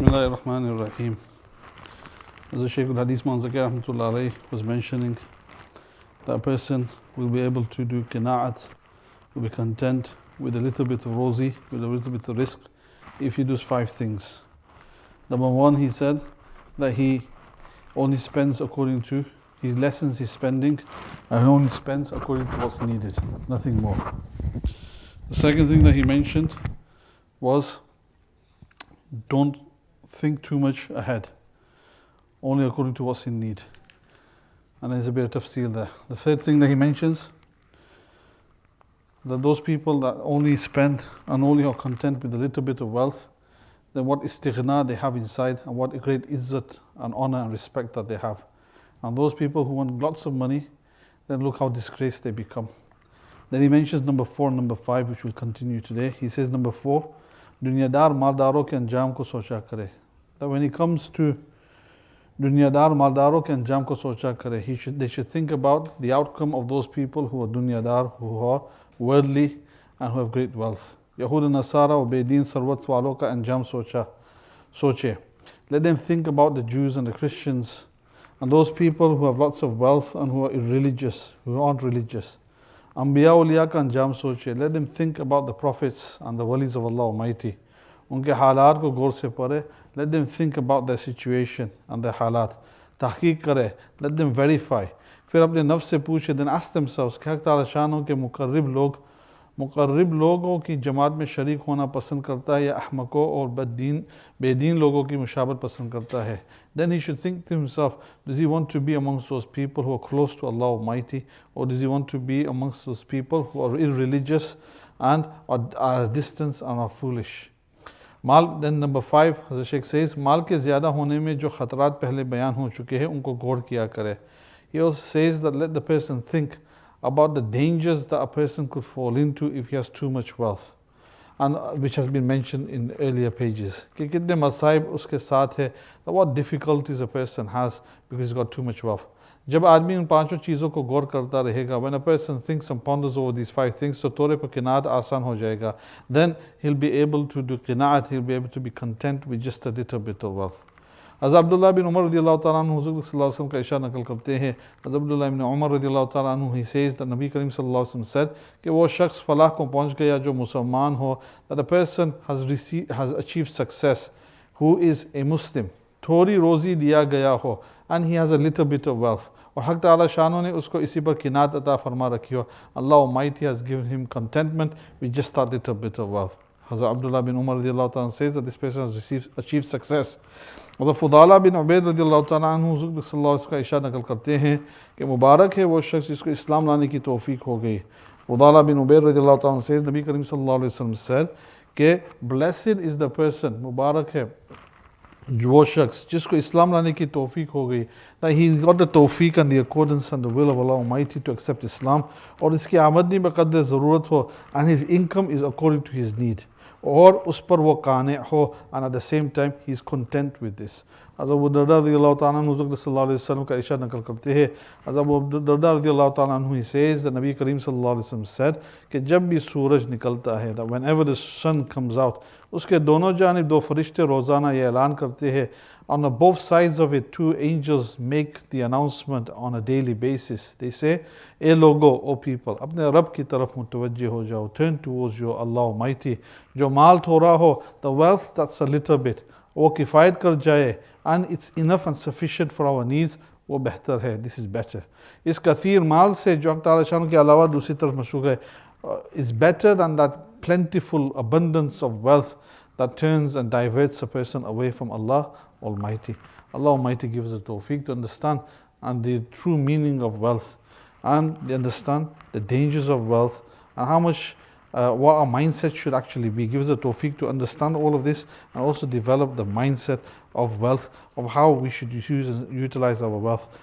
Bismillah ar-Rahman ar-Rahim. As the Shaykh al-Hadith Manzakir Rahmatullah alayhi was mentioning, that a person will be able to do qina'at, will be content with a little bit of rosy, with a little bit of risk, if he does 5 things. Number 1, he said that he only spends according to, he lessens his spending and only spends according to what's needed, nothing more. The second thing that he mentioned was, don't think too much ahead, only according to what's in need. And there's a bit of tafseel there. The third thing that he mentions, that those people that only spend and only are content with a little bit of wealth, then what istighna they have inside, and what a great izzat and honor and respect that they have. And those people who want lots of money, then look how disgraced they become. Then he mentions number 4 and number 5, which will continue today. He says number 4, दुनियादार मालदारों के अंजाम को सोचा करे. That when it comes to दुनियादार मालदारों के अंजाम को सोचा करे, they should think about the outcome of those people who are दुनियादार, who are worldly and who have great wealth. यहूद नसारा और बेदीन सरवत वालों का अंजाम सोचे. Let them think about the Jews and the Christians and those people who have lots of wealth and who are irreligious, who aren't religious. Anbiya Uliya ka anjam soche. Let them think about the prophets and the walis of Allah Almighty. Unke halat ko gaur se pare. Let them think about their situation and their halat. Tahqiq kare. Let them verify. फिर अपने नफ्स से पूछे, then ask themselves, क्या ताला शानों के मुकर्रिब लोगों की जमात में शरीक होना पसंद करता है या अहमकों और बेदीन लोगों की मुशाबत पसंद करता है. Then he should think to himself, does he want to be amongst those people who are close to Allah Almighty, or does he want to be amongst those people who are irreligious and are distant and are foolish? Then number 5, as the Shaykh says, माल के ज़्यादा होने में जो ख़तरात पहले बयान हो चुके हैं उनको गौर किया करे. He also says that let the person think about the dangers that a person could fall into if he has too much wealth, and which has been mentioned in earlier pages. कि कितने मसाइब उसके साथ है, that what difficulties a person has because he's got too much wealth. जब आदमी उन 5 चीज़ों को गौर करता रहेगा, when a person thinks and ponders over these 5 things, तो तौर पर क़नाअत आसान हो जाएगा. Then he'll be able to do क़नाअत, he'll be able to be content with just a little bit of wealth. हज़रत अब्दुल्लाह बिन उमर रज़ियल्लाहु ताला अन्हु हुज़ूर सल्लल्लाहु अलैहि वसल्लम का इरशाद नकल करते हैं. हज़रत अब्दुल्लाह बिन उमर रज़ियल्लाहु ताला अन्हु, he says that नबी करीम सल्लल्लाहु अलैहि वसल्लम said कि वो शख्स फलाह को पहुँच गया जो मुसलमान हो, that a person has achieved success who is a Muslim, थोड़ी रोज़ी दिया गया हो, and he has a little bit of wealth, और हक़ ताला शानों ने उसको इसी पर क़नाअत अता फरमा रखी हो. Allah Almighty has given him contentment with just that little bit of wealth. Hazrat Abdullah bin Umar radiallahu ta'ala says that this person has achieved success. और फुदाला बिन उबैद रज़ियल्लाहु ताला अन्हु हुज़ूर सल्लल्लाहु अलैहि वसल्लम का इरशाद नकल करते हैं कि मुबारक है वो शख्स जिसको इस्लाम लाने की तौफीक हो गई. फुदाला बिन उबैद रज़ियल्लाहु ताला says, नबी करीम सल्लल्लाहु अलैहि वसल्लम said कि blessed is the person, मुबारक है वो शख्स जिसको इस्लाम लाने की तौफीक हो गई, that he got the Taufiq and the accordance and the will of Allah Almighty to accept Islam, और इसकी आमदनी बक़द्र ज़रूरत हो, and his income is according to his need, और उस पर वो काने हो, and at the same time he is content with this. हज़रत अबू दरदा रज़ियल्लाहु ताला अन्हु हुज़ूर सल्लल्लाहु अलैहि वसल्लम का इरशाद नकल करते हैं. हज़रत अबू दरदा रज़ियल्लाहु ताला अन्हु, he says that नबी करीम सल्लल्लाहु अलैहि वसल्लम said कि जब भी सूरज निकलता है, that whenever the sun comes out, उसके दोनों जानिब 2 फरिश्ते रोज़ाना ये ऐलान करते हैं. On both sides of it, 2 angels make the announcement on a daily basis. They say, A logo, O people, अपने रब की तरफ मुतवज्जे हो जाओ, turn towards your Allah Almighty. जो माल थोड़ा हो, the wealth that's a little bit, वो किफ़ायत कर जाए, and it's enough and sufficient for our needs, वो बेहतर है, this is better. इस कथीर माल से जो अल्लाह ताला शान के अलावा दूसरी तरफ मशहूर है, is better than that plentiful abundance of wealth that turns and diverts a person away from Allah Almighty. Allah Almighty gives us tawfiq to understand and the true meaning of wealth, and they understand the dangers of wealth and how much what our mindset should actually be. Gives us tawfiq to understand all of this and also develop the mindset of wealth, of how we should utilize our wealth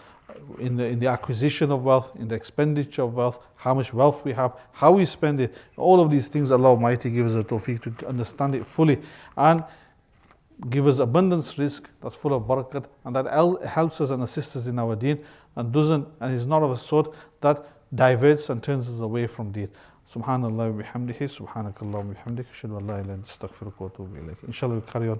in the acquisition of wealth, in the expenditure of wealth, how much wealth we have, how we spend it. All of these things Allah Almighty gives us tawfiq to understand it fully, and give us abundance risk that's full of barakat, and that helps us and assists us in our deen, and is not of a sort that diverts and turns us away from deen. Subhanallah wa bihamdihi, subhanakallah wa bihamdika, ashhadu an la ilaha illa anta astaghfiruka wa atubu ilayk. Inshallah we'll carry on